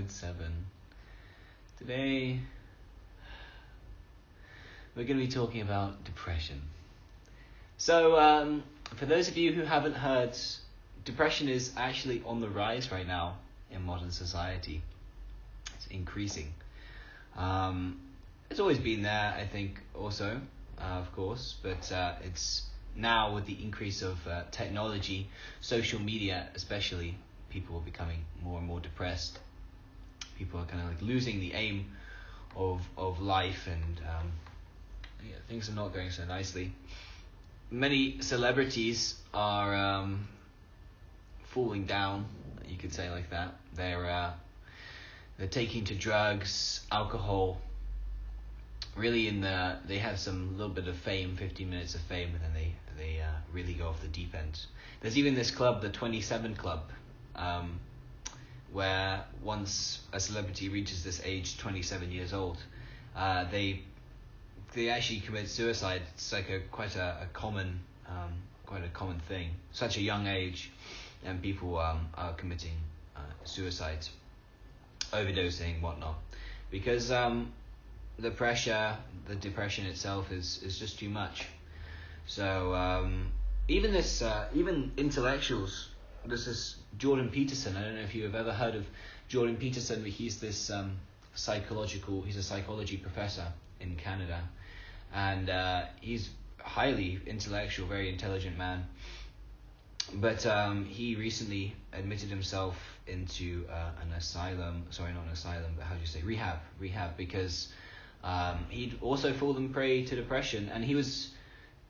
episode 7. Today, we're going to be talking about depression. So, for those of you who haven't heard, depression is actually on the rise right now in modern society. It's increasing. It's always been there, I think, also, of course, but it's now with the increase of technology, social media especially, people are becoming more and more depressed. People are kind of like losing the aim of life, and things are not going so nicely. Many celebrities are falling down, you could say like that. They're taking to drugs, alcohol. Really, they have some little bit of fame, 15 minutes of fame, and then they really go off the deep end. There's even this club, the 27 Club, where once a celebrity reaches this age, 27 years old, they actually commit suicide. It's like quite a common thing. Such a young age, and people are committing suicides, overdosing, whatnot, because the depression itself is just too much. So even intellectuals. This is Jordan Peterson. I don't know if you have ever heard of Jordan Peterson, but he's this he's a psychology professor in Canada, and he's highly intellectual, very intelligent man. But he recently admitted himself into an asylum. Sorry, not an asylum, but how do you say, rehab, because he'd also fallen prey to depression, and he was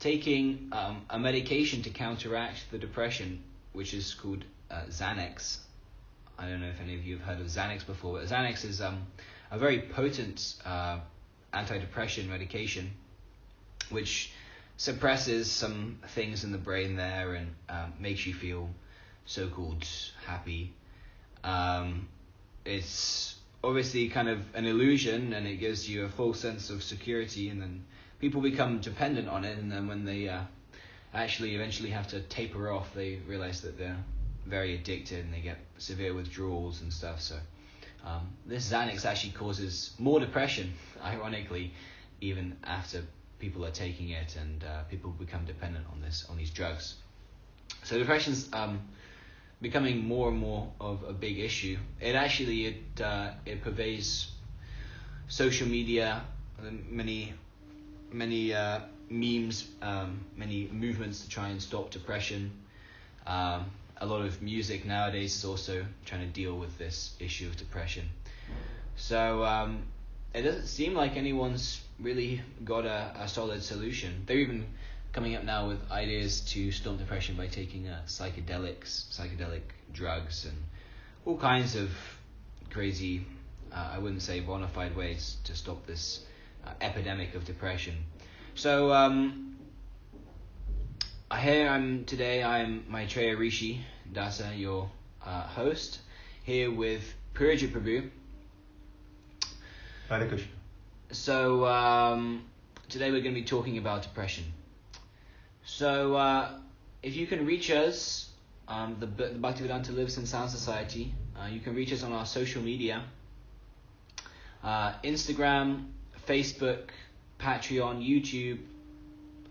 taking a medication to counteract the depression, which is called Xanax. I don't know if any of you have heard of Xanax before, but Xanax is a very potent antidepressant medication, which suppresses some things in the brain there and makes you feel so-called happy. It's obviously kind of an illusion, and it gives you a false sense of security, and then people become dependent on it, and then when they actually eventually have to taper off, they realize that they're very addicted and they get severe withdrawals and stuff. So this Xanax actually causes more depression, ironically, even after people are taking it, and people become dependent on these drugs. So depression's becoming more and more of a big issue. It pervades social media, many memes, many movements to try and stop depression. A lot of music nowadays is also trying to deal with this issue of depression. So it doesn't seem like anyone's really got a solid solution. They're even coming up now with ideas to stop depression by taking psychedelic drugs, and all kinds of crazy, I wouldn't say bona fide ways to stop this epidemic of depression. So I'm Maitreya Rishi Dasa, your host, here with Purja Prabhu. Hare Krishna. So today we're going to be talking about depression. So if you can reach us, the Bhaktivedanta Lives in Sound Society, you can reach us on our social media, Instagram, Facebook, Patreon, YouTube,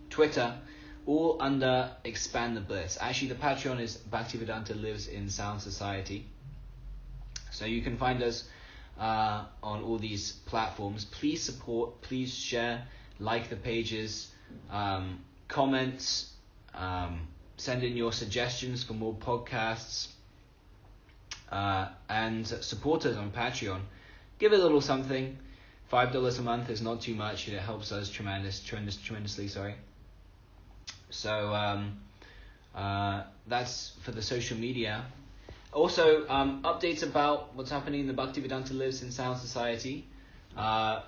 Twitter, all under Expand the Bliss. Actually, the Patreon is Bhaktivedanta Lives in Sound Society. So you can find us on all these platforms. Please support, please share, like the pages, comments, send in your suggestions for more podcasts, and support us on Patreon. Give a little something. $5 a month is not too much, and it helps us tremendously. So that's for the social media. Also, updates about what's happening in the Bhaktivedanta Lives in Sound Society.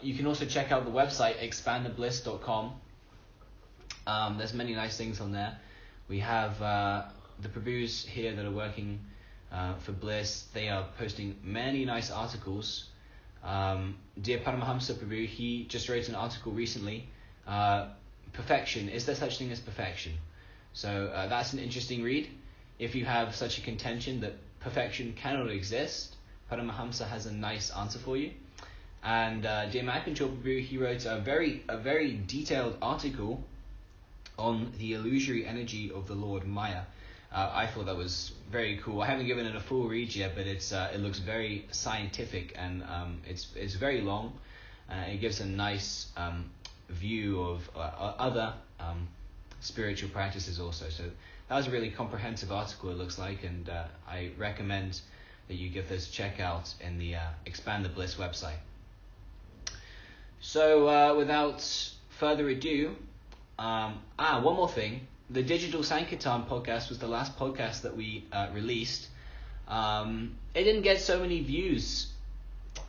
You can also check out the website, expandthebliss.com. There's many nice things on there. We have the Prabhus here that are working for Bliss. They are posting many nice articles. Dear Paramahamsa Prabhu, he just wrote an article recently, perfection, is there such thing as perfection? So that's an interesting read. If you have such a contention that perfection cannot exist, Paramahamsa has a nice answer for you. And J. Macintyre Prabhu, he wrote a very detailed article on the illusory energy of the Lord Maya. I thought that was very cool. I haven't given it a full read yet, but it looks very scientific, and it's very long. It gives a nice view of other spiritual practices also. So that was a really comprehensive article, it looks like, and I recommend that you give this a check out in the Expand the Bliss website. So without further ado, one more thing. The Digital Sankirtan podcast was the last podcast that we released. It didn't get so many views.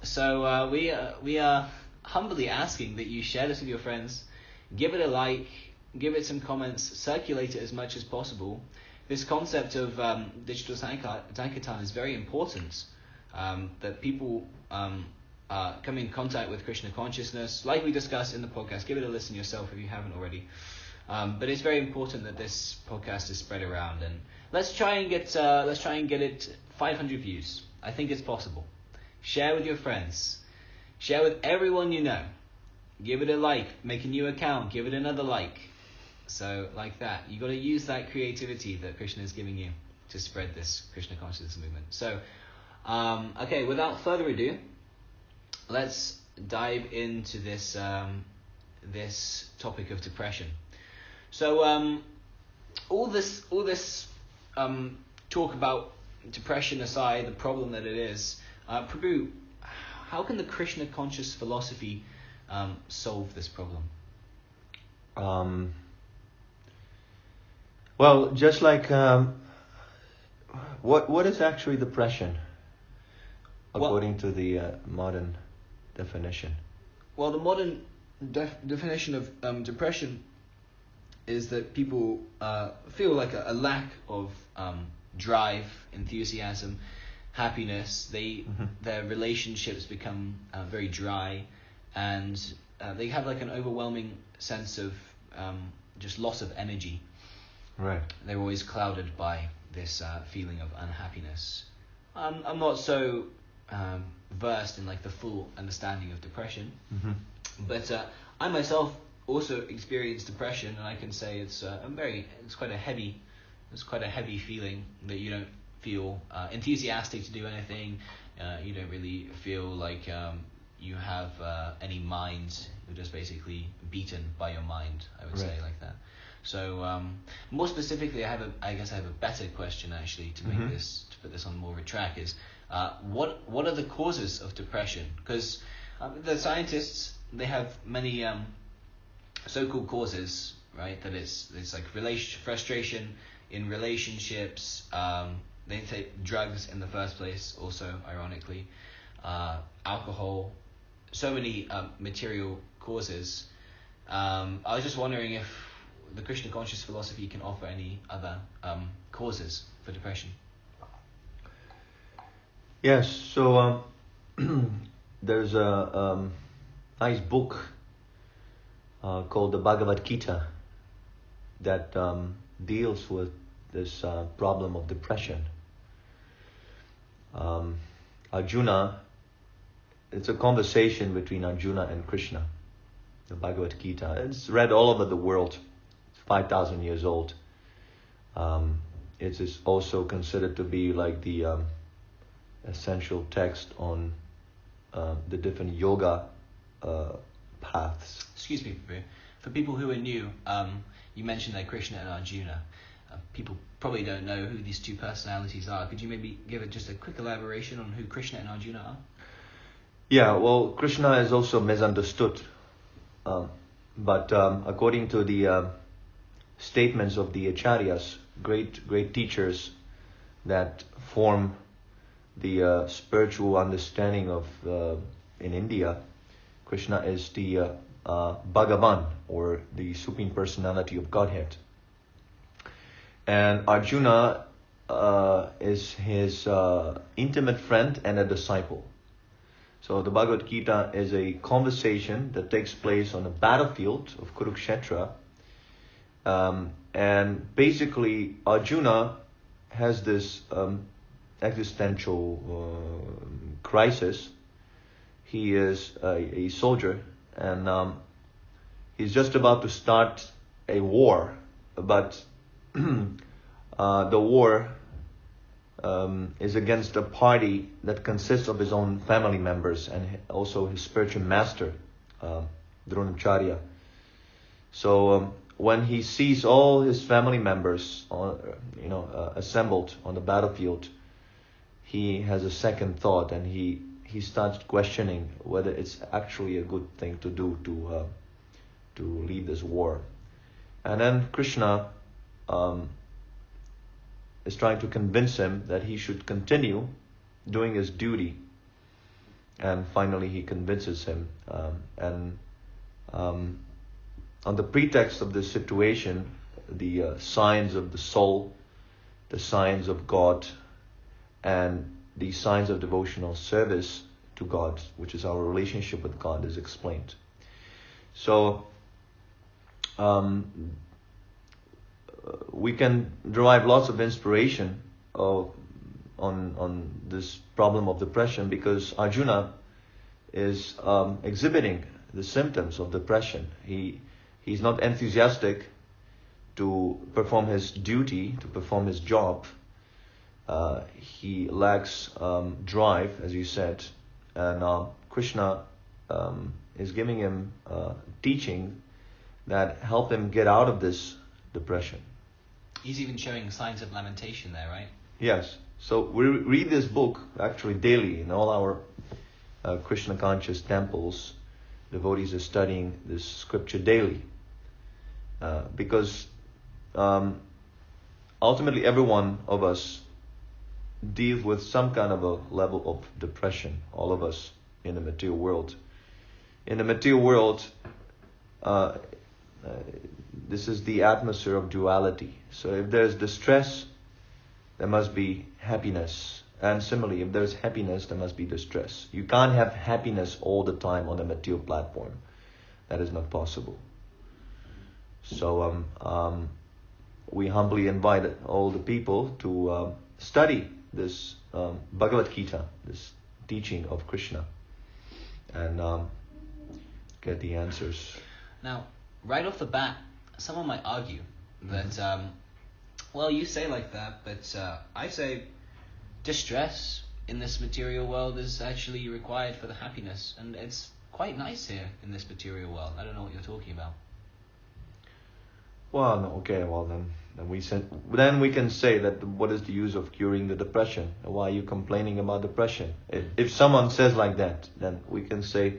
So we are humbly asking that you share this with your friends, give it a like, give it some comments, circulate it as much as possible. This concept of Digital Sankirtan is very important, that people come in contact with Krishna consciousness, like we discussed in the podcast. Give it a listen yourself if you haven't already. But it's very important that this podcast is spread around, and let's try and get it 500 views. I think it's possible. Share with your friends. Share with everyone you know. Give it a like. Make a new account. Give it another like. So like that, you got to use that creativity that Krishna is giving you to spread this Krishna consciousness movement. So, okay, without further ado, let's dive into this this topic of depression. So all this talk about depression aside, the problem that it is, Prabhu, how can the Krishna conscious philosophy solve this problem? Well, just like what is actually depression according to the modern definition? Well, the modern definition of depression is that people feel like a lack of drive, enthusiasm, happiness. Their relationships become very dry, and they have like an overwhelming sense of just loss of energy. Right. They're always clouded by this feeling of unhappiness. I'm not so versed in like the full understanding of depression, but I myself also experience depression, and I can say it's quite a heavy feeling that you don't feel enthusiastic to do anything. You don't really feel like you have any mind. You're just basically beaten by your mind, I would say, like that. So more specifically, I guess I have a better question actually to make to put this on more of a track is what are the causes of depression? Because the scientists, they have many so-called causes, right? That it's like frustration in relationships. They take drugs in the first place, also ironically, alcohol. So many material causes. I was just wondering if the Krishna conscious philosophy can offer any other causes for depression. Yes, so there's a nice book called the Bhagavad Gita that deals with this problem of depression. Arjuna, it's a conversation between Arjuna and Krishna, the Bhagavad Gita. It's read all over the world. 5,000 years old. It is also considered to be like the essential text on the different yoga paths. Excuse me, for people who are new, you mentioned that Krishna and Arjuna. People probably don't know who these two personalities are. Could you maybe give it just a quick elaboration on who Krishna and Arjuna are? Yeah, well, Krishna is also misunderstood. But according to the statements of the acharyas, great teachers that form the spiritual understanding of in India, Krishna is the Bhagavan, or the Supreme Personality of Godhead, and Arjuna is his intimate friend and a disciple. So the Bhagavad Gita is a conversation that takes place on the battlefield of Kurukshetra. And basically Arjuna has this existential crisis. He is a soldier, and he's just about to start a war, but the war is against a party that consists of his own family members and also his spiritual master, Dronacharya. So when he sees all his family members, assembled on the battlefield, he has a second thought, and he starts questioning whether it's actually a good thing to do to lead this war. And then Krishna is trying to convince him that he should continue doing his duty. And finally he convinces him. On the pretext of this situation, the signs of the soul, the signs of God, and the signs of devotional service to God, which is our relationship with God, is explained. So we can derive lots of inspiration on this problem of depression, because Arjuna is exhibiting the symptoms of depression. He's not enthusiastic to perform his duty, to perform his job. He lacks drive, as you said, and Krishna is giving him teaching that help him get out of this depression. He's even showing signs of lamentation there, right? Yes. So we read this book actually daily in all our Krishna conscious temples. Devotees are studying this scripture daily, because ultimately every one of us deals with some kind of a level of depression. All of us in the material world. In the material world, this is the atmosphere of duality. So if there's distress, there must be happiness. And similarly, if there's happiness, there must be distress. You can't have happiness all the time on the material platform. That is not possible. So we humbly invite all the people to study this Bhagavad Gita, this teaching of Krishna, and get the answers. Now, right off the bat, someone might argue that, well, you say like that, but I say distress in this material world is actually required for the happiness, and it's quite nice here in this material world. I don't know what you're talking about. Well, no, okay, well then we can say that what is the use of curing the depression? Why are you complaining about depression? If someone says like that, then we can say,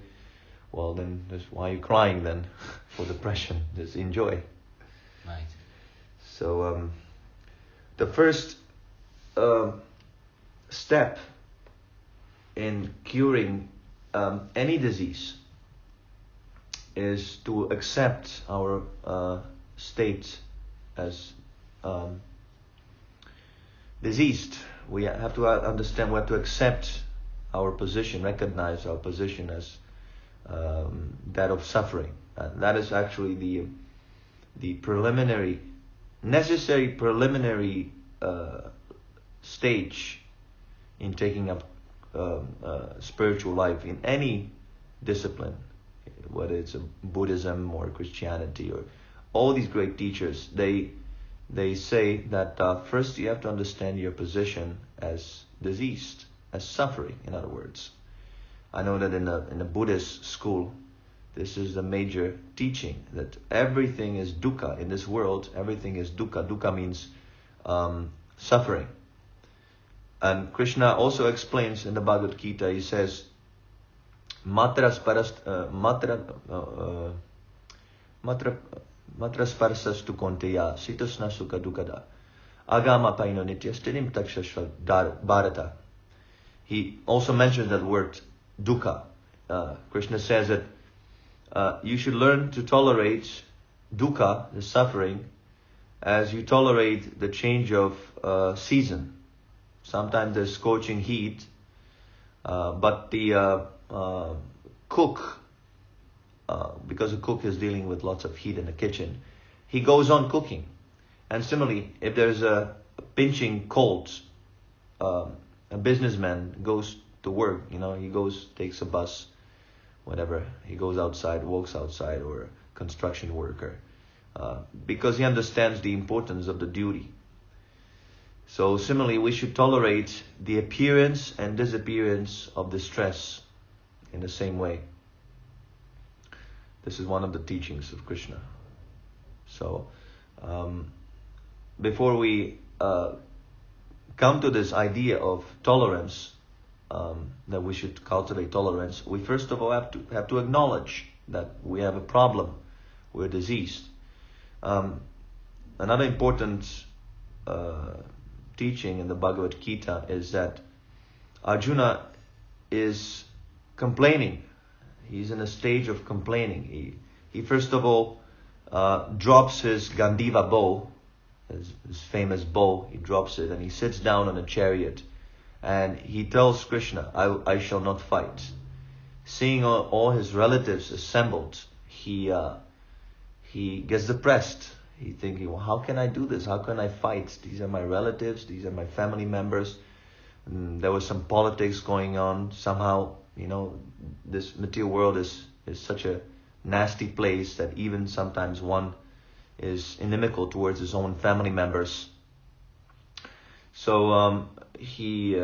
well, then why are you crying then for depression? Just enjoy. Right. So the first step in curing any disease is to accept our state as diseased. We have to understand, we have to accept our position, recognize our position as that of suffering. That is actually the necessary preliminary stage in taking up spiritual life in any discipline, whether it's Buddhism or Christianity or all these great teachers. They say that first you have to understand your position as diseased, as suffering, in other words. I know that in the Buddhist school, this is the major teaching, that everything is dukkha. In this world, everything is dukkha. Dukkha means suffering. And Krishna also explains in the Bhagavad Gita, he says, Matrasparsastu konteya sitasna sukha dukkada agama paino nityastirim takshashva bharata. He also mentions that word dukkha. Krishna says that you should learn to tolerate dukkha, the suffering, as you tolerate the change of season. Sometimes there's scorching heat, but the cook, because the cook is dealing with lots of heat in the kitchen, he goes on cooking. And similarly, if there's a pinching cold, a businessman goes to work, he takes a bus, whatever, he goes outside, walks outside, or a construction worker, because he understands the importance of the duty. So similarly, we should tolerate the appearance and disappearance of distress in the same way. This is one of the teachings of Krishna. So before we come to this idea of tolerance, that we should cultivate tolerance, we first of all have to acknowledge that we have a problem, we're diseased. Another important teaching in the Bhagavad Gita is that Arjuna is complaining. He's in a stage of complaining. He first of all drops his Gandiva bow, his famous bow. He drops it and he sits down on a chariot, and he tells Krishna, I shall not fight. Seeing all his relatives assembled, he gets depressed. He thinking, well, how can I do this? How can I fight? These are my relatives. These are my family members. And there was some politics going on. Somehow, this material world is such a nasty place that even sometimes one is inimical towards his own family members. So he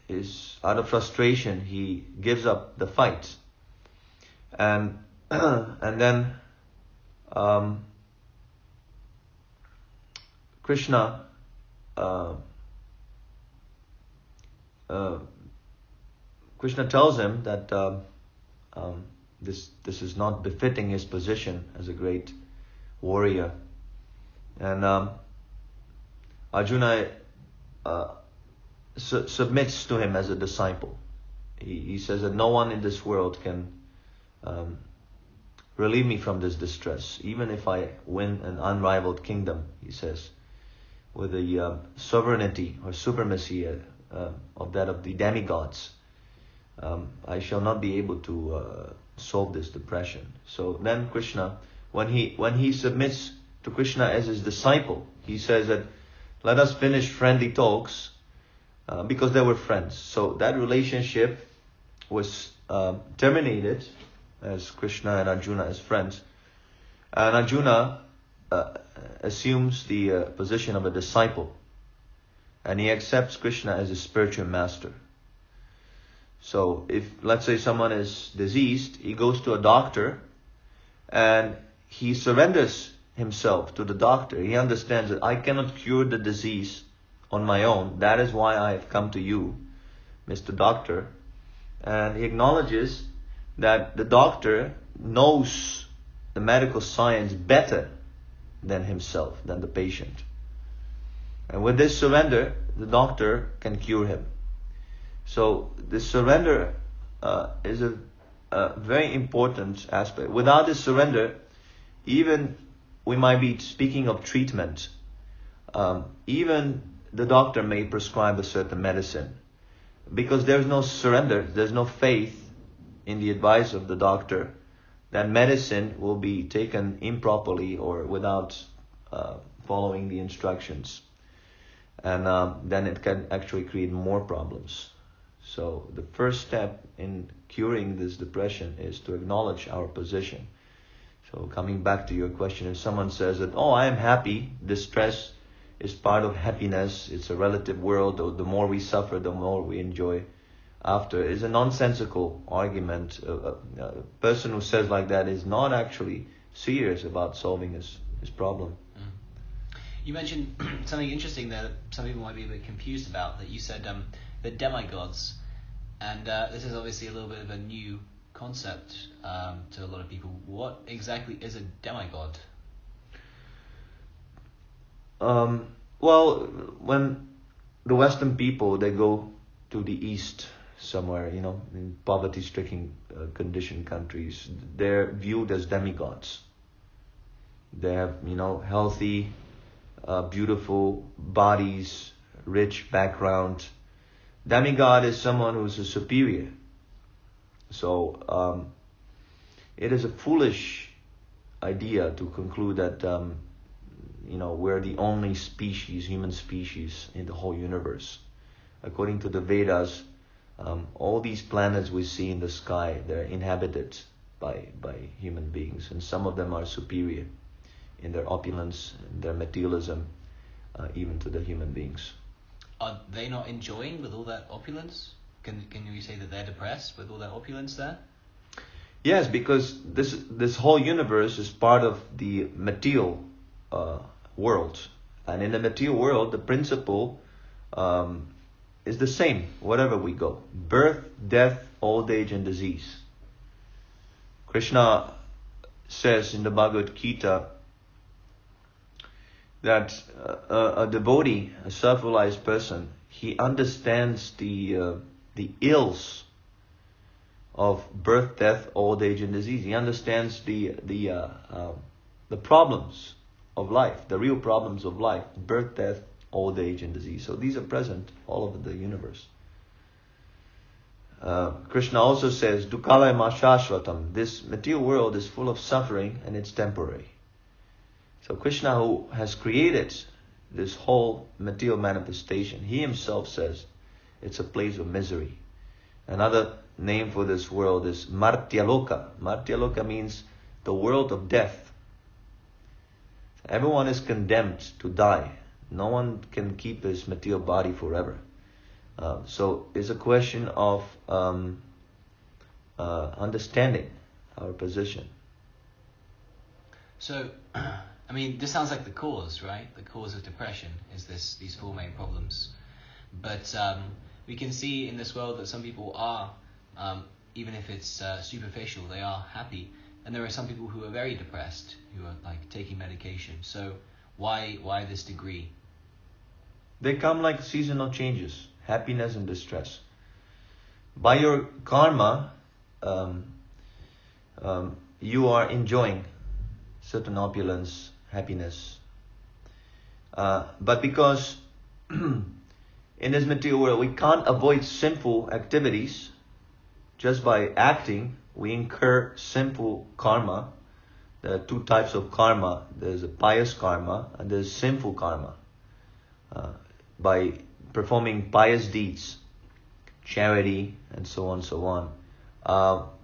is out of frustration. He gives up the fight, and then Krishna tells him that this is not befitting his position as a great warrior, and Arjuna submits to him as a disciple. He says that no one in this world can relieve me from this distress, even if I win an unrivaled kingdom, he says, with the sovereignty or supremacy of that of the demigods. I shall not be able to solve this depression. So then Krishna, when he submits to Krishna as his disciple, he says that let us finish friendly talks, because they were friends. So that relationship was terminated as Krishna and Arjuna as friends. And Arjuna assumes the position of a disciple, and he accepts Krishna as his spiritual master. So if, let's say, someone is diseased, he goes to a doctor and he surrenders himself to the doctor. He understands that I cannot cure the disease on my own. That is why I have come to you, Mr. Doctor. And he acknowledges that the doctor knows the medical science better than himself, than the patient. And with this surrender, the doctor can cure him. So this surrender is a very important aspect. Without this surrender, even we might be speaking of treatment, even the doctor may prescribe a certain medicine. Because there's no surrender, there's no faith in the advice of the doctor, that medicine will be taken improperly or without following the instructions. And then it can actually create more problems. So the first step in curing this depression is to acknowledge our position. So coming back to your question, if someone says that, I am happy, distress is part of happiness, it's a relative world, the more we suffer, the more we enjoy after, is a nonsensical argument. A person who says like that is not actually serious about solving his problem. You mentioned something interesting there that some people might be a bit confused about, that you said the demigods, and this is obviously a little bit of a new concept to a lot of people. What exactly is a demigod? Well, when the Western people, they go to the East somewhere, in poverty-stricken conditioned countries, they're viewed as demigods. They have, healthy, beautiful bodies, rich background. Demigod is someone who's a superior. So it is a foolish idea to conclude that we're the only species, human species, in the whole universe. according to the Vedas, all these planets we see in the sky, they're inhabited by human beings, and some of them are superior in their opulence, in their materialism, even to the human beings. Are they not enjoying with all that opulence? Can you say that they're depressed with all that opulence there? Yes, because this whole universe is part of the material world, and in the material world, the principle is the same wherever we go: birth, death, old age, and disease. Krishna says in the Bhagavad Gita that a devotee, a self-realized person, he understands the ills of birth, death, old age, and disease. He understands the problems of life, the real problems of life: birth, death, old age, and disease. So these are present all over the universe. Krishna also says, "Dukkhala shashvatam." This material world is full of suffering and it's temporary. So Krishna, who has created this whole material manifestation, he himself says it's a place of misery. Another name for this world is Martyaloka. Martyaloka means the world of death. Everyone is condemned to die. No one can keep his material body forever. So it's a question of understanding our position. So, I mean, this sounds like the cause, right? The cause of depression is these four main problems. But we can see in this world that some people are, even if it's superficial, they are happy. And there are some people who are very depressed, who are like taking medication. So why this degree? They come like seasonal changes, happiness and distress. By your karma, you are enjoying certain opulence, happiness. But because in this material world we can't avoid sinful activities, just by acting we incur sinful karma. There are two types of karma. There's a pious karma and there's sinful karma. By performing pious deeds, charity, and so on,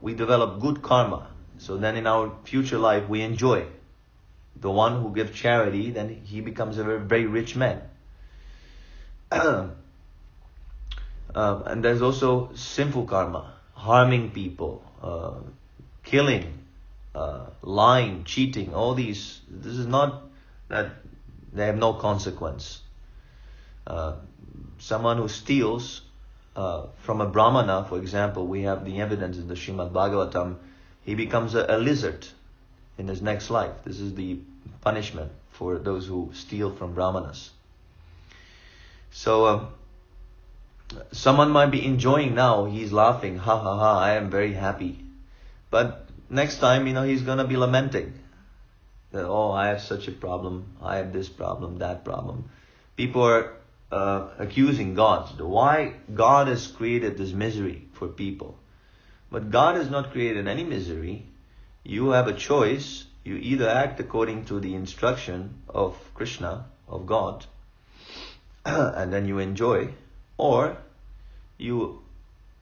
we develop good karma. So then in our future life we enjoy. The one who gives charity, then he becomes a very, very rich man. And there's also sinful karma, harming people, killing, lying, cheating, all these. This is not that they have no consequence. Someone who steals from a brahmana, for example, we have the evidence in the Srimad Bhagavatam, he becomes a lizard in his next life. This is the punishment for those who steal from brahmanas. So someone might be enjoying now, he's laughing, ha ha ha, I am very happy. But next time, he's going to be lamenting that, oh, I have such a problem, I have this problem, that problem. People are accusing God. Why God has created this misery for people? But God has not created any misery. You have a choice. You either act according to the instruction of Krishna, of God, and then you enjoy, or you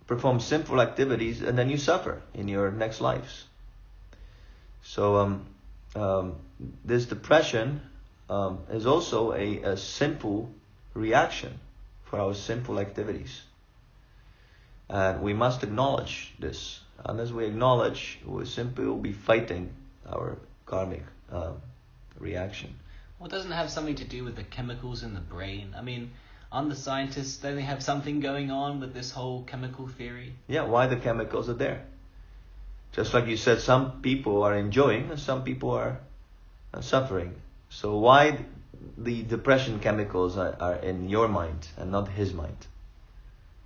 perform sinful activities and then you suffer in your next lives. So this depression is also a sinful reaction for our sinful activities. And we must acknowledge this. Unless we acknowledge, we simply will be fighting our karmic reaction. Well, doesn't it have something to do with the chemicals in the brain? I mean, aren't the scientists, don't they have something going on with this whole chemical theory? Yeah, why the chemicals are there. Just like you said, some people are enjoying and some people are suffering. So why the depression chemicals are in your mind and not his mind?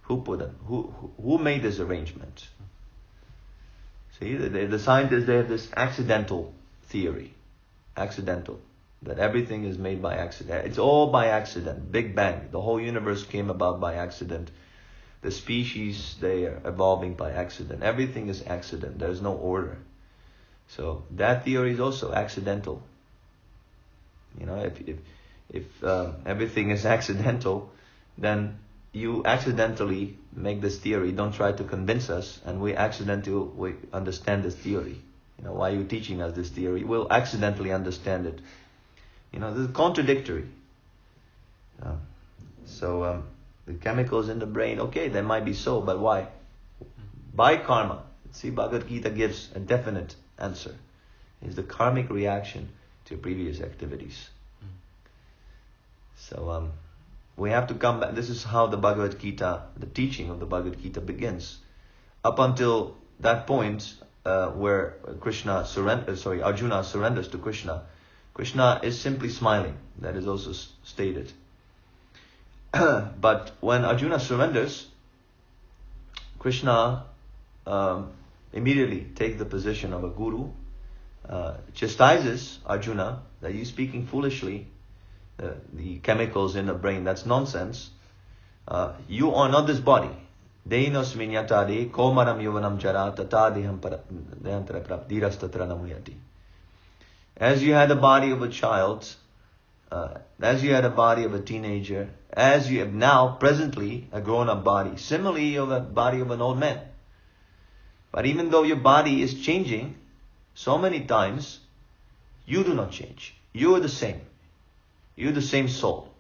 Who put them? Who made this arrangement? See, the scientists, they have this accidental theory. Accidental. That everything is made by accident. It's all by accident. Big Bang. The whole universe came about by accident. The species, they are evolving by accident. Everything is accident. There's no order. So that theory is also accidental. If everything is accidental, then you accidentally make this theory. Don't try to convince us, and we understand this theory. Why are you teaching us this theory? We'll accidentally understand it. This is contradictory. So the chemicals in the brain, okay, they might be so, but why? By karma. See, Bhagavad Gita gives a definite answer. It's the karmic reaction to previous activities. So we have to come back. This is how the Bhagavad Gita, the teaching of the Bhagavad Gita begins. Up until that point where Arjuna surrenders to Krishna. Krishna is simply smiling. That is also stated. But when Arjuna surrenders, Krishna immediately takes the position of a guru, chastises Arjuna that you're speaking foolishly. The chemicals in the brain, that's nonsense. You are not this body. Dehinosmin yatade komaram yuvanam jara tata dehantara praptirastatra namuyati. As you had the body of a child, as you had a body of a teenager, as you have now presently a grown-up body, similarly you have a body of an old man. But even though your body is changing so many times, you do not change. You are the same. You're the same soul.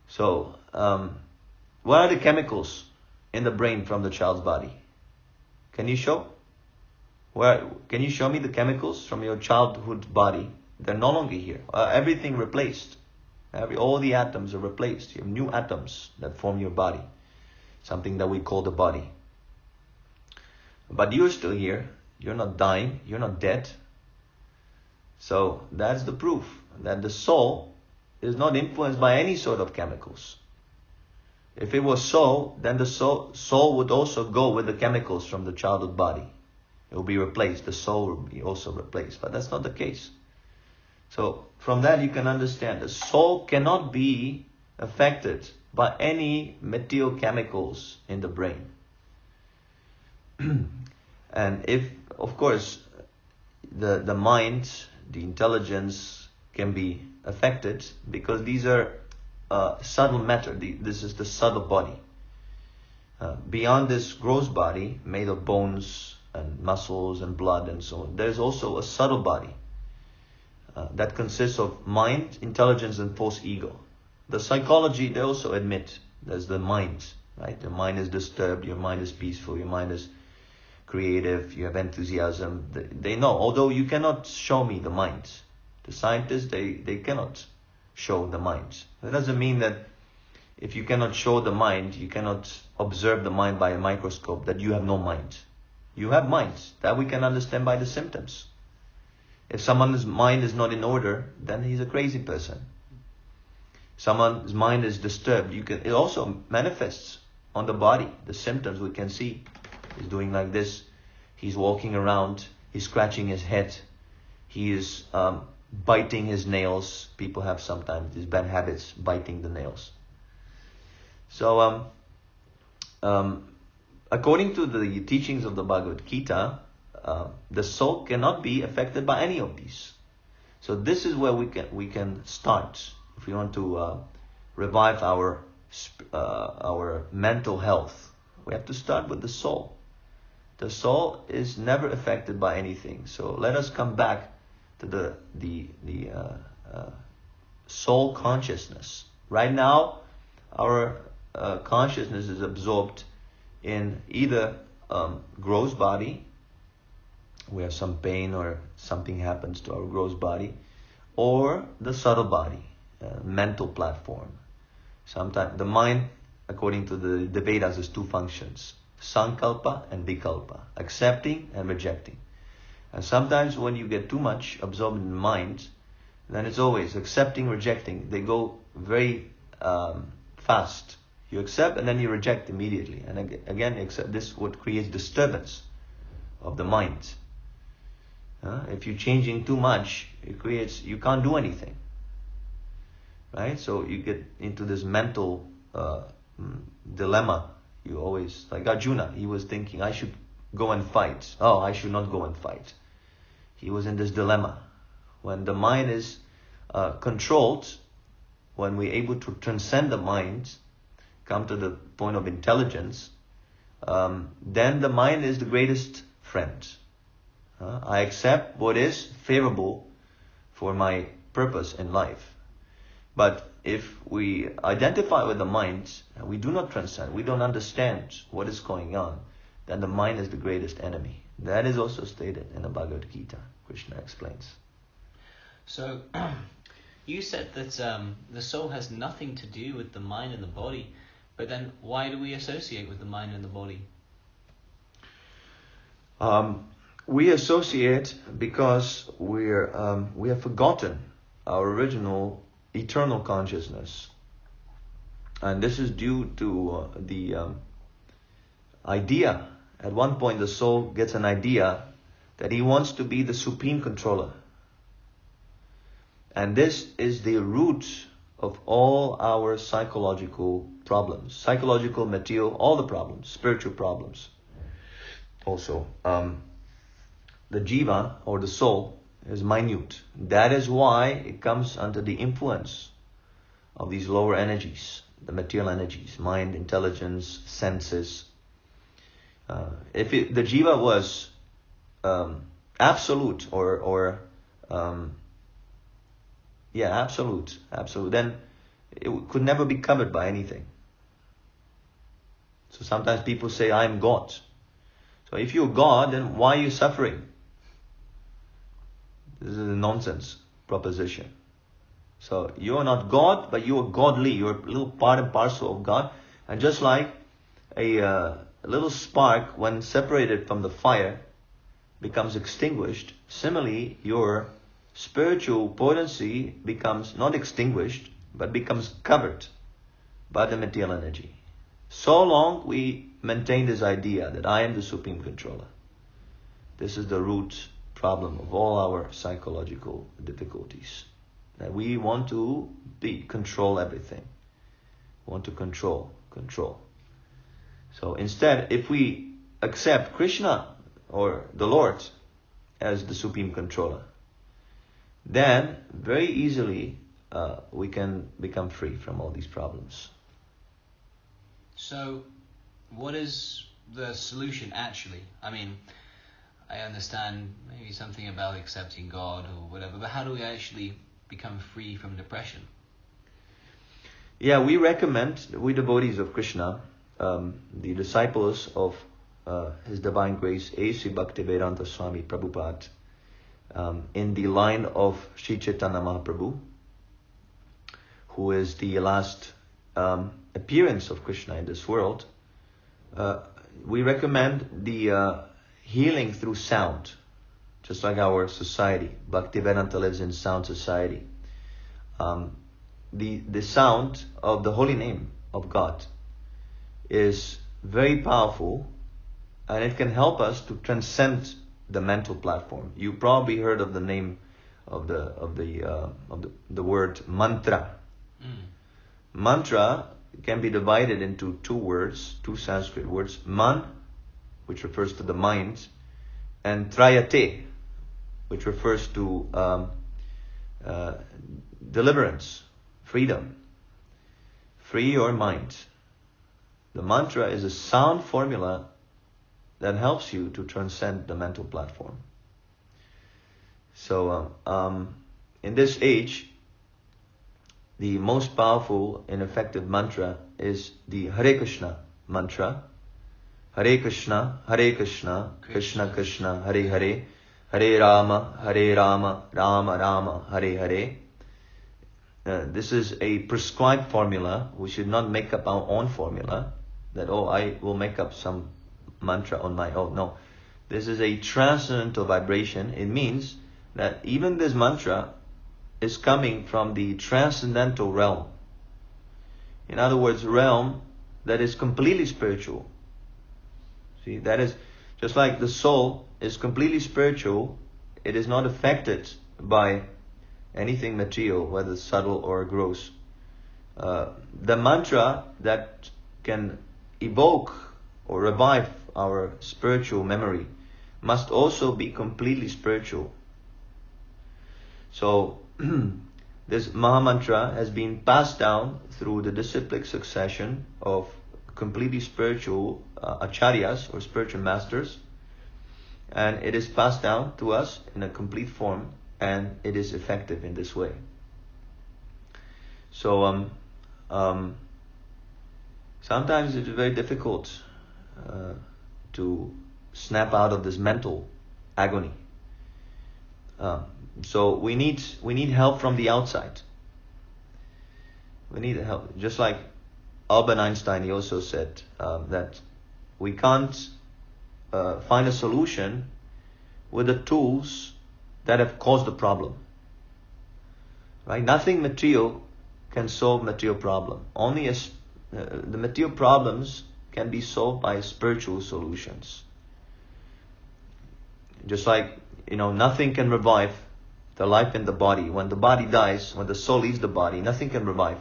So, what are the chemicals in the brain from the child's body? Can you show? Can you show me the chemicals from your childhood body? They're no longer here. Everything replaced. All the atoms are replaced. You have new atoms that form your body. Something that we call the body. But you're still here. You're not dying. You're not dead. So that's the proof that the soul is not influenced by any sort of chemicals. If it was so, then the soul would also go with the chemicals from the childhood body. It will be replaced. The soul will be also replaced. But that's not the case. So from that you can understand the soul cannot be affected by any material chemicals in the brain. And if, of course, the mind, the intelligence can be affected because these are subtle matter. This is the subtle body. Beyond this gross body made of bones and muscles and blood and so on, there's also a subtle body that consists of mind, intelligence and false ego. The psychology, they also admit there's the mind, right? Your mind is disturbed, your mind is peaceful, your mind is creative, you have enthusiasm. They know, although you cannot show me the mind. The scientists, they cannot show the mind. That doesn't mean that if you cannot show the mind, you cannot observe the mind by a microscope, that you have no mind. You have mind. That we can understand by the symptoms. If someone's mind is not in order, then he's a crazy person. Someone's mind is disturbed. It also manifests on the body. The symptoms we can see. He's doing like this. He's walking around. He's scratching his head. He is biting his nails. People have sometimes these bad habits, biting the nails. So, according to the teachings of the Bhagavad Gita, the soul cannot be affected by any of these. So this is where we can start if we want to revive our mental health. We have to start with the soul. The soul is never affected by anything. So let us come back to the soul consciousness. Right now, our consciousness is absorbed in either gross body. We have some pain or something happens to our gross body, or the subtle body, mental platform. Sometimes the mind, according to the Vedas, has two functions: sankalpa and vikalpa, accepting and rejecting. And sometimes when you get too much absorbed in the mind, then it's always accepting, rejecting. They go very fast. You accept and then you reject immediately. And again, accept. This what creates disturbance of the mind. If you're changing too much, you can't do anything. Right? So you get into this mental dilemma. You always, like Arjuna, he was thinking, I should go and fight. Oh, I should not go and fight. He was in this dilemma. When the mind is controlled, when we're able to transcend the mind, come to the point of intelligence, then the mind is the greatest friend. I accept what is favorable for my purpose in life. But if we identify with the mind, and we do not transcend, we don't understand what is going on, then the mind is the greatest enemy. That is also stated in the Bhagavad Gita, Krishna explains. So, you said that the soul has nothing to do with the mind and the body, but then why do we associate with the mind and the body? We associate because we have forgotten our original eternal consciousness, and this is due to the idea. At one point, the soul gets an idea that he wants to be the supreme controller, and this is the root of all our psychological problems, psychological, material, all the problems, spiritual problems. Also, the jiva or the soul is minute. That is why it comes under the influence of these lower energies, the material energies, mind, intelligence, senses. If the jiva was absolute absolute, then it could never be covered by anything. So sometimes people say, I am God. So if you're God, then why are you suffering? This is a nonsense proposition. So you are not God, but you are godly. You're a little part and parcel of God. And just like a little spark, when separated from the fire, becomes extinguished, similarly, your spiritual potency becomes not extinguished, but becomes covered by the material energy. So long we maintain this idea that I am the supreme controller. This is the root problem of all our psychological difficulties. That we want to control everything. We want to control. So instead, if we accept Krishna or the Lord as the supreme controller, then very easily we can become free from all these problems. So, what is the solution actually? I mean, I understand maybe something about accepting God or whatever, but how do we actually become free from depression? Yeah, we recommend, we devotees of Krishna, the disciples of His Divine Grace, A.C. Bhaktivedanta Swami Prabhupada, in the line of Sri Chaitanya Mahaprabhu, who is the last appearance of Krishna in this world, we recommend the healing through sound, just like our society. Bhaktivedanta lives in sound society. The sound of the holy name of God is very powerful, and it can help us to transcend the mental platform. You probably heard of the name of the word mantra. Mantra can be divided into two words, two Sanskrit words: man, which refers to the mind, and trayate, which refers to deliverance, freedom. Free your mind. The mantra is a sound formula that helps you to transcend the mental platform. So in this age, the most powerful and effective mantra is the Hare Krishna mantra. Hare Krishna, Krishna Krishna, Hare Hare, Hare Rama, Rama Rama, Hare Hare. This is a prescribed formula. We should not make up our own formula, that, I will make up some mantra on my own. No. This is a transcendental vibration. It means that even this mantra is coming from the transcendental realm. In other words, realm that is completely spiritual. See, that is just like the soul is completely spiritual. It is not affected by anything material, whether subtle or gross. The mantra that can evoke or revive our spiritual memory must also be completely spiritual. So this Mahamantra has been passed down through the disciplic succession of completely spiritual acharyas or spiritual masters, and it is passed down to us in a complete form, and it is effective in this way. So sometimes it's very difficult to snap out of this mental agony. So we need help from the outside. We need help. Just like Albert Einstein, he also said that we can't find a solution with the tools that have caused the problem. Right? Nothing material can solve material problem. Only the material problems can be solved by spiritual solutions. Just like, nothing can revive the life in the body. When the body dies, when the soul leaves the body, nothing can revive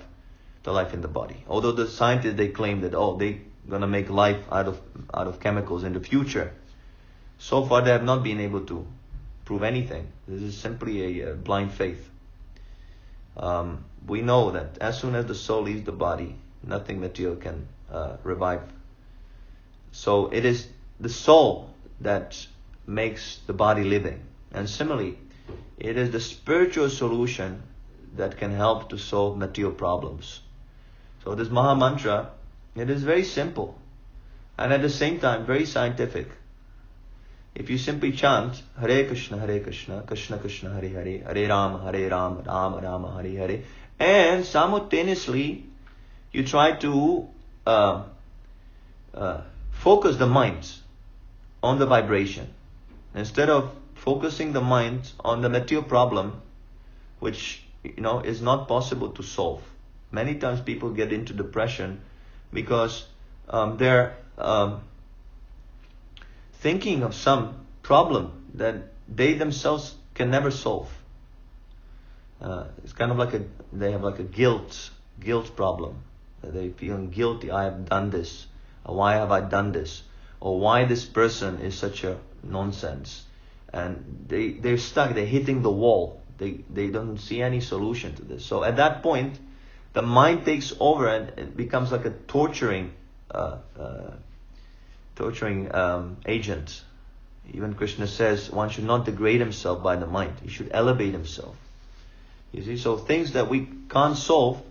the life in the body. Although the scientists, they claim that, they're going to make life out of chemicals in the future. So far, they have not been able to prove anything. This is simply a blind faith. We know that as soon as the soul leaves the body, nothing material can revive. So it is the soul that makes the body living. And similarly, it is the spiritual solution that can help to solve material problems. So this Maha Mantra, it is very simple and at the same time very scientific. If you simply chant Hare Krishna, Krishna Krishna, Hare Hare, Hare Rama, Rama Rama, Hare Hare, and simultaneously you try to focus the mind on the vibration. Instead of focusing the mind on the material problem, which is not possible to solve. Many times people get into depression because they're thinking of some problem that they themselves can never solve. It's kind of they have a guilt problem. They feeling guilty. I have done this. Or why have I done this? Or why this person is such a nonsense? And they're stuck. They're hitting the wall. They don't see any solution to this. So at that point, the mind takes over and it becomes like a torturing agent. Even Krishna says one should not degrade himself by the mind. He should elevate himself. You see, so things that we can't solve,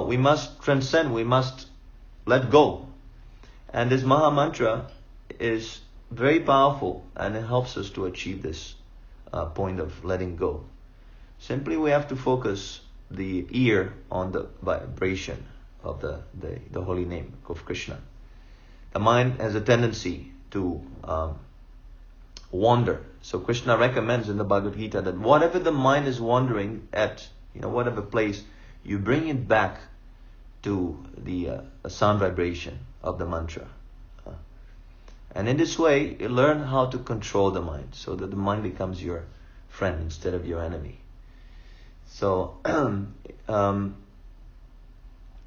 we must transcend. We must let go. And this Maha Mantra is very powerful, and it helps us to achieve this point of letting go. Simply we have to focus the ear on the vibration of the holy name of Krishna. The mind has a tendency to wander. So Krishna recommends in the Bhagavad Gita that whatever the mind is wandering at, whatever place, you bring it back to the sound vibration of the mantra. And in this way, you learn how to control the mind, so that the mind becomes your friend instead of your enemy. So,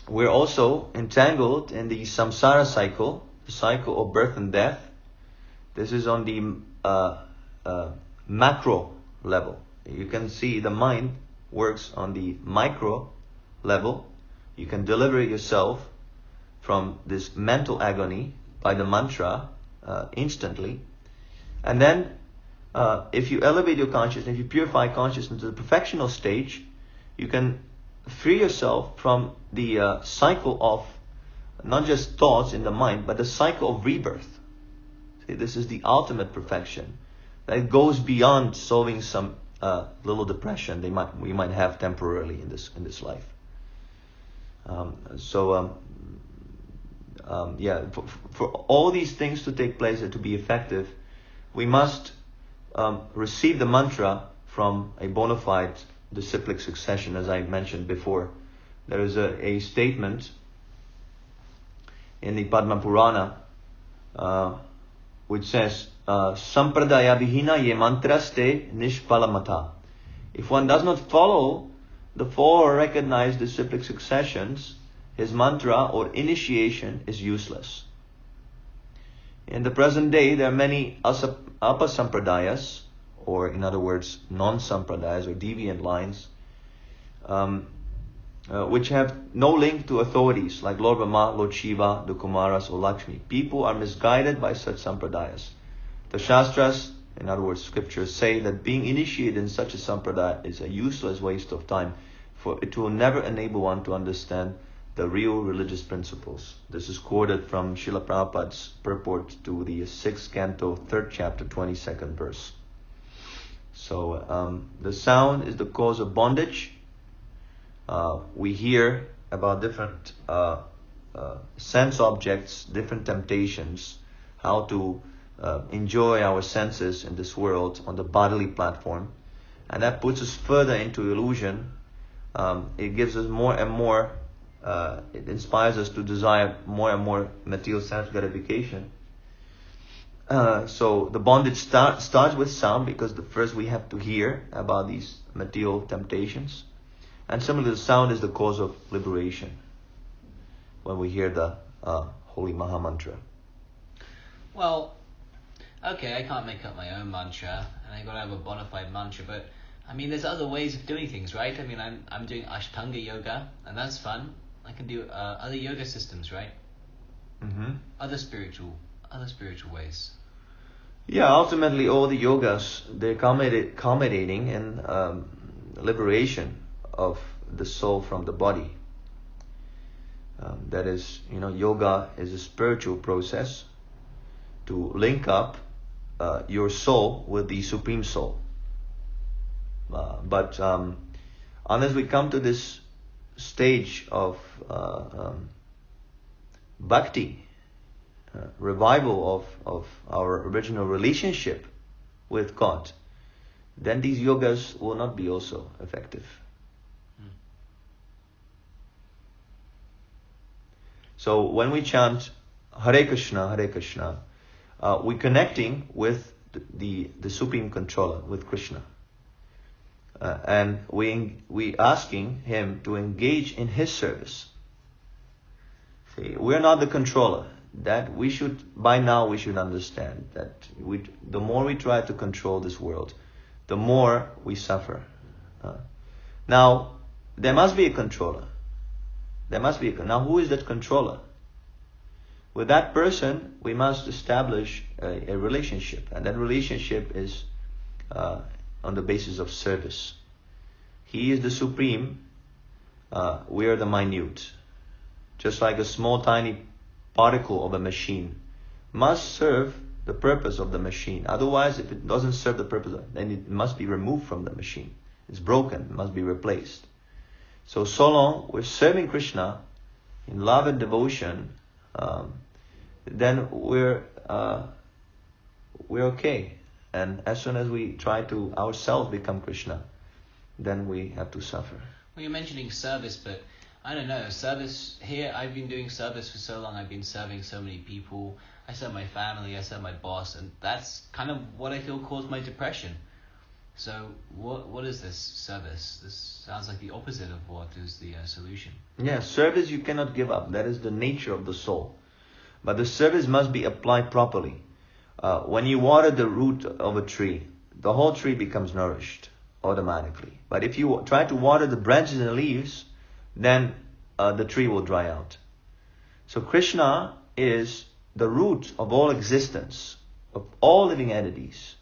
we're also entangled in the samsara cycle, the cycle of birth and death. This is on the macro level. You can see the mind works on the micro level. You can deliver yourself from this mental agony by the mantra instantly. And then if you elevate your consciousness, if you purify consciousness to the perfectional stage, you can free yourself from the cycle of not just thoughts in the mind, but the cycle of rebirth. See, this is the ultimate perfection that goes beyond solving some little depression we might have temporarily in this life. For all these things to take place and to be effective, we must receive the mantra from a bona fide disciplic succession, as I mentioned before. There is a statement in the Padma Purana which says, Sampradaya vihina ye mantraste nishpalamata. If one does not follow the four recognized disciplic successions, his mantra or initiation is useless. In the present day, there are many apasampradayas, or in other words, non-sampradayas or deviant lines, which have no link to authorities like Lord Brahma, Lord Shiva, the Kumaras or Lakshmi. People are misguided by such sampradayas. The Shastras, in other words scriptures, say that being initiated in such a sampradaya is a useless waste of time, for it will never enable one to understand the real religious principles. This is quoted from Srila Prabhupada's purport to the 6th canto, 3rd chapter, 22nd verse. So the sound is the cause of bondage. We hear about different sense objects, different temptations, how to enjoy our senses in this world on the bodily platform, and that puts us further into illusion. It gives us more and more, it inspires us to desire more and more material sense gratification. So the bondage starts with sound, because first we have to hear about these material temptations. And similarly, the sound is the cause of liberation when we hear the Holy Maha Mantra. Well, okay, I can't make up my own mantra, and I got to have a bona fide mantra, but I mean, there's other ways of doing things, right? I mean, I'm doing Ashtanga yoga, and that's fun. I can do other yoga systems, right? Mm-hmm. Other spiritual ways. Yeah, ultimately all the yogas, they're culminating in liberation of the soul from the body. That is, yoga is a spiritual process to link up your soul with the Supreme Soul. But unless we come to this stage of bhakti, revival of our original relationship with God, then these yogas will not be also effective. So when we chant Hare Krishna, we're connecting with the Supreme Controller, with Krishna. And we asking Him to engage in His service. See, we're not the controller. That by now we should understand that the more we try to control this world, the more we suffer. Now, there must be a controller. Now, who is that controller? With that person, we must establish a relationship, and that relationship is on the basis of service. He is the supreme, we are the minute. Just like a small tiny particle of a machine must serve the purpose of the machine. Otherwise, if it doesn't serve the purpose, then it must be removed from the machine. It's broken, it must be replaced. So long we're serving Krishna in love and devotion, then we're okay. And as soon as we try to ourselves become Krishna, then we have to suffer. Well, you're mentioning service, but I don't know, service here, I've been doing service for so long, I've been serving so many people, I serve my family, I serve my boss, and that's kind of what I feel caused my depression. So what is this service? This sounds like the opposite of what is the solution. Yeah, service you cannot give up. That is the nature of the soul. But the service must be applied properly. When you water the root of a tree, the whole tree becomes nourished automatically. But if you try to water the branches and leaves, then the tree will dry out. So Krishna is the root of all existence, of all living entities.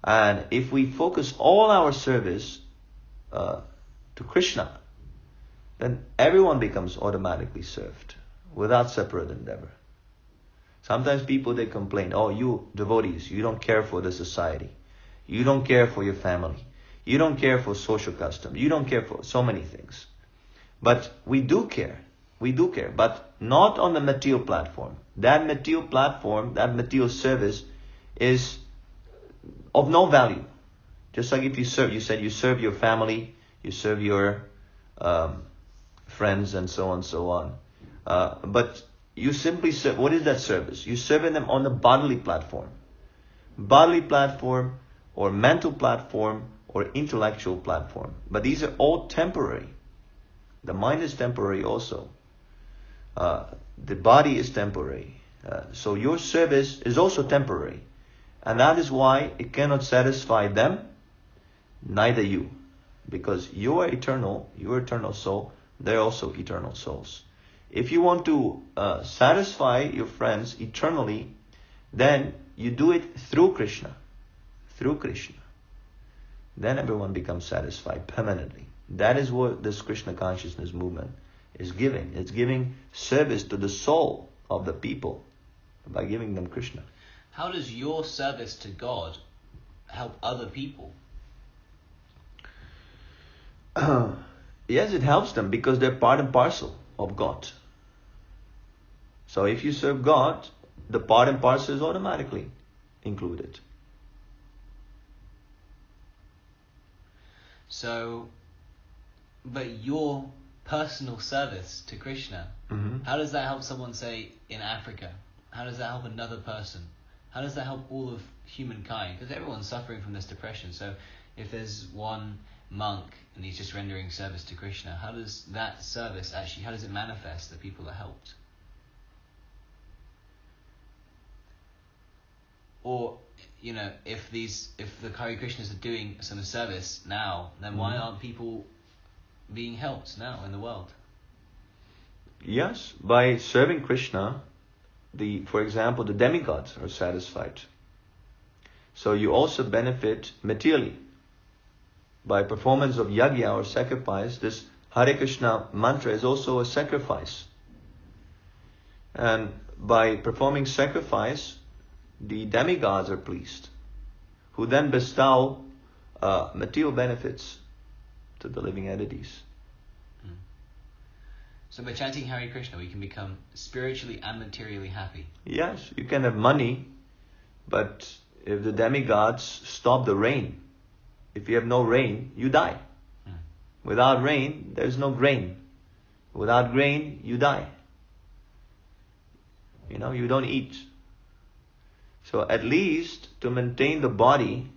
And if we focus all our service to Krishna, then everyone becomes automatically served without separate endeavor. Sometimes people, they complain, oh, you devotees, you don't care for the society. You don't care for your family. You don't care for social custom. You don't care for so many things. But we do care. We do care. But not on the material platform. That material platform, that material service is of no value. Just like if you said you serve your family, you serve your friends and so on. But you simply serve, what is that service? You serve them on the bodily platform. Bodily platform or mental platform or intellectual platform. But these are all temporary. The mind is temporary also. The body is temporary. So your service is also temporary. And that is why it cannot satisfy them, neither you. because you are eternal, soul, they're also eternal souls. If you want to satisfy your friends eternally, then you do it through Krishna. Through Krishna. Then everyone becomes satisfied permanently. That is what this Krishna consciousness movement is giving. It's giving service to the soul of the people by giving them Krishna. How does your service to God help other people? Yes, it helps them because they're part and parcel of God. So if you serve God, the part and parcel is automatically included. So, but your personal service to Krishna, how does that help someone, say, in Africa? How does that help another person? How does that help all of humankind? Because everyone's suffering from this depression. So if there's one monk and he's just rendering service to Krishna, how does that service actually, how does it manifest that people are helped? Or, you know, if the Hare Krishnas are doing some service now, then why aren't people being helped now in the world? Yes, by serving Krishna, for example, the demigods are satisfied. So you also benefit materially. By performance of yajna or sacrifice, this Hare Krishna mantra is also a sacrifice. And by performing sacrifice, the demigods are pleased, who then bestow material benefits to the living entities. So by chanting Hare Krishna, we can become spiritually and materially happy. Yes, you can have money, but if the demigods stop the rain, if you have no rain, you die. Without rain, there's no grain. Without grain, you die. You know, you don't eat. So at least to maintain the body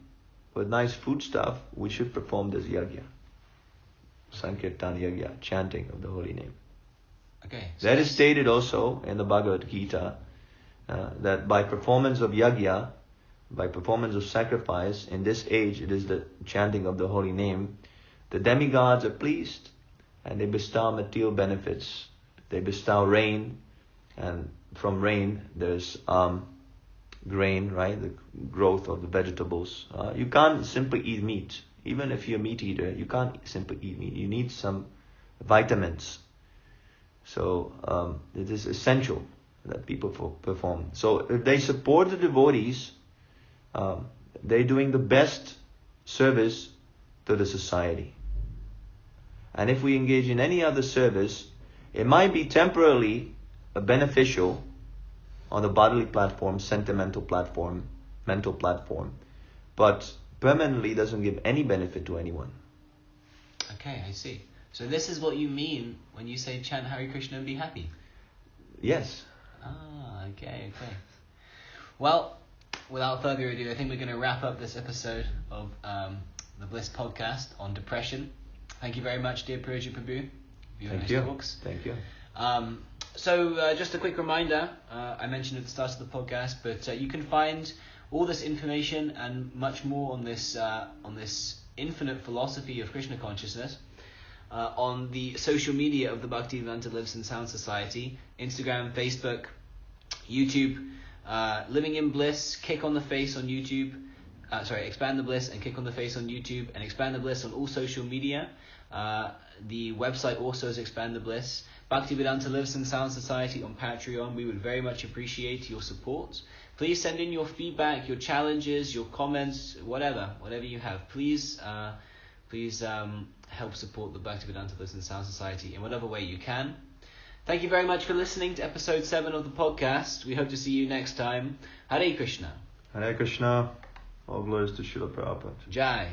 with nice food stuff, we should perform this yajna. Sankirtan yajna, chanting of the holy name. Okay. So that is stated also in the Bhagavad Gita, that by performance of yajna, by performance of sacrifice, in this age it is the chanting of the holy name, the demigods are pleased and they bestow material benefits. They bestow rain, and from rain there's grain, right? The growth of the vegetables. You can't simply eat meat. Even if you're a meat eater, you can't simply eat meat. You need some vitamins. So it is essential that people perform. So if they support the devotees, they're doing the best service to the society. And if we engage in any other service, it might be temporarily beneficial on the bodily platform, sentimental platform, mental platform, but permanently doesn't give any benefit to anyone. Okay, I see. So this is what you mean when you say chant Hare Krishna and be happy? Yes. Okay. Well, without further ado, I think we're going to wrap up this episode of the BLISS Podcast on depression. Thank you very much, dear Puruja Prabhu. Thank you. Thank you. So just a quick reminder, I mentioned at the start of the podcast, but you can find all this information and much more on this infinite philosophy of Krishna consciousness on the social media of the Bhaktivedanta Lives in Sound Society, Instagram, Facebook, YouTube, Living in Bliss, Kick on the Face on YouTube, Expand the Bliss and Kick on the Face on YouTube, and Expand the Bliss on all social media. The website also is Expand the Bliss. Bhaktivedanta Lives in Sound Society on Patreon. We would very much appreciate your support. Please send in your feedback, your challenges, your comments, whatever you have. Please help support the Bhaktivedanta Lives in Sound Society in whatever way you can. Thank you very much for listening to episode 7 of the podcast. We hope to see you next time. Hare Krishna. Hare Krishna. All glories to Srila Prabhupada. Jai.